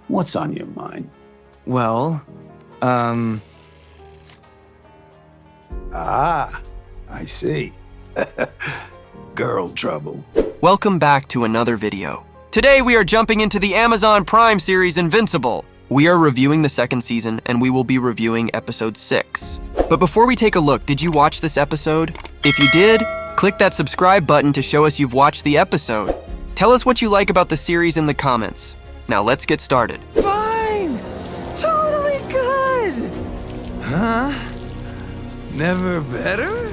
What's on your mind? Well, Ah, I see. Girl trouble. Welcome back to another video. Today we are jumping into the Amazon Prime series Invincible. We are reviewing the second season and we will be reviewing episode 6. But before we take a look, did you watch this episode? If you did, click that subscribe button to show us you've watched the episode. Tell us what you like about the series in the comments. Now let's get started. Fine! Totally good! Huh? Never better?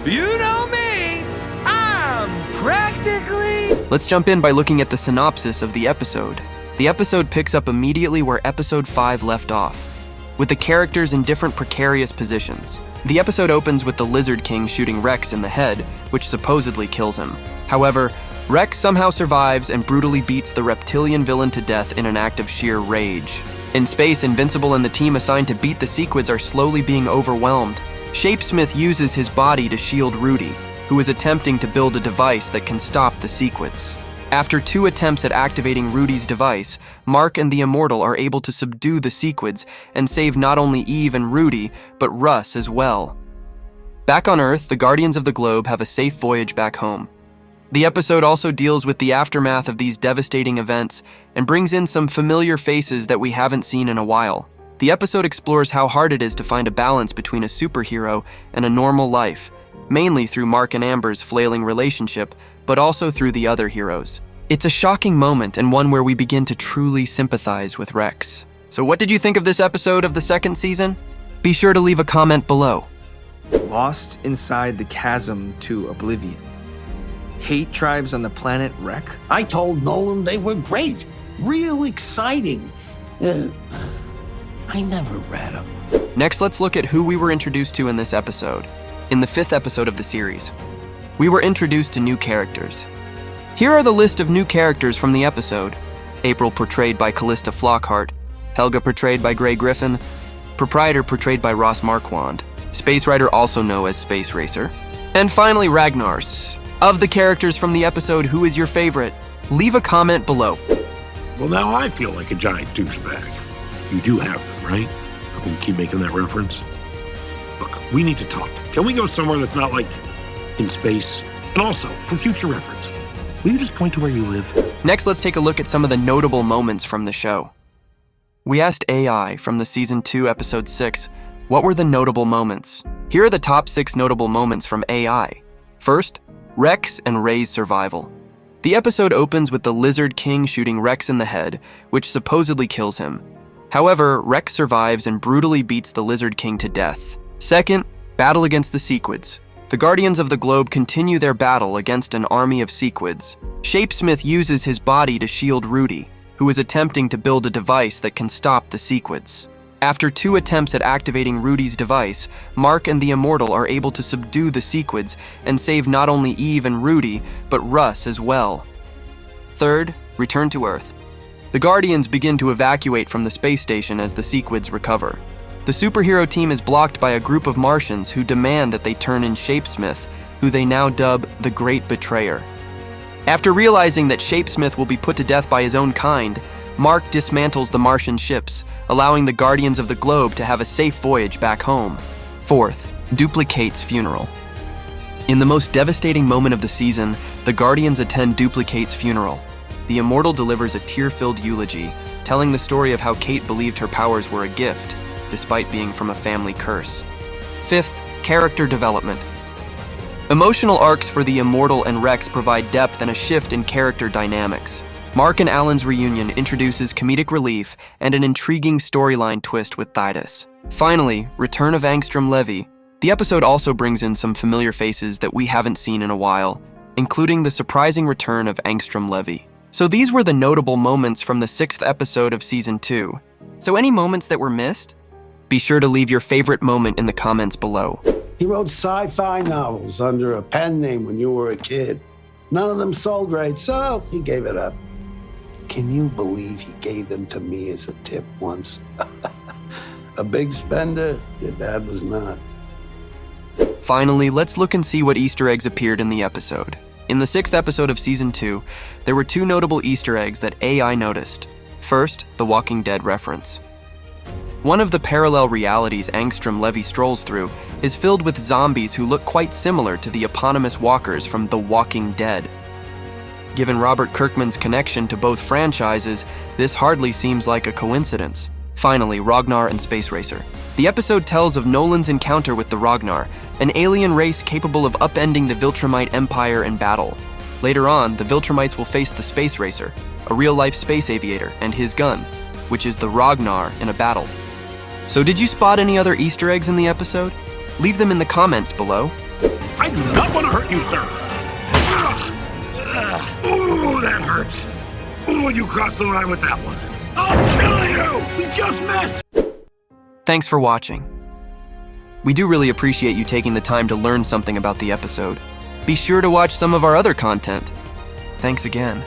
You know me! I'm practically... Let's jump in by looking at the synopsis of the episode. The episode picks up immediately where episode 5 left off, with the characters in different precarious positions. The episode opens with the Lizard King shooting Rex in the head, which supposedly kills him. However, Rex somehow survives and brutally beats the reptilian villain to death in an act of sheer rage. In space, Invincible and the team assigned to beat the Sequids are slowly being overwhelmed. Shapesmith uses his body to shield Rudy, who is attempting to build a device that can stop the Sequids. After 2 attempts at activating Rudy's device, Mark and the Immortal are able to subdue the Sequids and save not only Eve and Rudy, but Russ as well. Back on Earth, the Guardians of the Globe have a safe voyage back home. The episode also deals with the aftermath of these devastating events and brings in some familiar faces that we haven't seen in a while. The episode explores how hard it is to find a balance between a superhero and a normal life, mainly through Mark and Amber's flailing relationship, but also through the other heroes. It's a shocking moment and one where we begin to truly sympathize with Rex. So what did you think of this episode of the second season? Be sure to leave a comment below. Lost inside the chasm to oblivion. Hate tribes on the planet Wreck? I told Nolan they were great. Real exciting. I never read them. Next, let's look at who we were introduced to in this episode. In the 5th episode of the series, we were introduced to new characters. Here are the list of new characters from the episode. April, portrayed by Callista Flockhart. Helga, portrayed by Gray Griffin. Proprietor, portrayed by Ross Marquand. Space Rider, also known as Space Racer. And finally, Ragnars. Of the characters from the episode, who is your favorite? Leave a comment below. Well, now I feel like a giant douchebag. You do have them, right? I'm gonna keep making that reference. Look, we need to talk. Can we go somewhere that's not like in space? And also, for future reference, will you just point to where you live? Next, let's take a look at some of the notable moments from the show. We asked AI from the Season 2, Episode 6, what were the notable moments? Here are the top 6 notable moments from AI. First, Rex and Ray's survival. The episode opens with the Lizard King shooting Rex in the head, which supposedly kills him. However, Rex survives and brutally beats the Lizard King to death. Second, battle against the Sequids. The Guardians of the Globe continue their battle against an army of Sequids. Shapesmith uses his body to shield Rudy, who is attempting to build a device that can stop the Sequids. After 2 attempts at activating Rudy's device, Mark and the Immortal are able to subdue the Sequids and save not only Eve and Rudy, but Russ as well. Third, return to Earth. The Guardians begin to evacuate from the space station as the Sequids recover. The superhero team is blocked by a group of Martians who demand that they turn in Shapesmith, who they now dub the Great Betrayer. After realizing that Shapesmith will be put to death by his own kind, Mark dismantles the Martian ships, allowing the Guardians of the Globe to have a safe voyage back home. Fourth, Duplicate's funeral. In the most devastating moment of the season, the Guardians attend Duplicate's funeral. The Immortal delivers a tear-filled eulogy, telling the story of how Kate believed her powers were a gift, despite being from a family curse. Fifth, character development. Emotional arcs for the Immortal and Rex provide depth and a shift in character dynamics. Mark and Alan's reunion introduces comedic relief and an intriguing storyline twist with Titus. Finally, return of Angstrom Levy. The episode also brings in some familiar faces that we haven't seen in a while, including the surprising return of Angstrom Levy. So these were the notable moments from the 6th episode of Season 2. So any moments that were missed? Be sure to leave your favorite moment in the comments below. He wrote sci-fi novels under a pen name when you were a kid. None of them sold great, so he gave it up. Can you believe he gave them to me as a tip once? A big spender? Your dad was not. Finally, let's look and see what Easter eggs appeared in the episode. In the 6th episode of Season 2, there were 2 notable Easter eggs that AI noticed. First, the Walking Dead reference. One of the parallel realities Angstrom Levy strolls through is filled with zombies who look quite similar to the eponymous walkers from The Walking Dead. Given Robert Kirkman's connection to both franchises, this hardly seems like a coincidence. Finally, Ragnar and Space Racer. The episode tells of Nolan's encounter with the Ragnar, an alien race capable of upending the Viltrumite Empire in battle. Later on, the Viltrumites will face the Space Racer, a real-life space aviator, and his gun, which is the Ragnar in a battle. So did you spot any other Easter eggs in the episode? Leave them in the comments below. I do not want to hurt you, sir. Ooh, that hurt. Ooh, you crossed the line with that one. I'll kill you! We just met! Thanks for watching. We do really appreciate you taking the time to learn something about the episode. Be sure to watch some of our other content. Thanks again.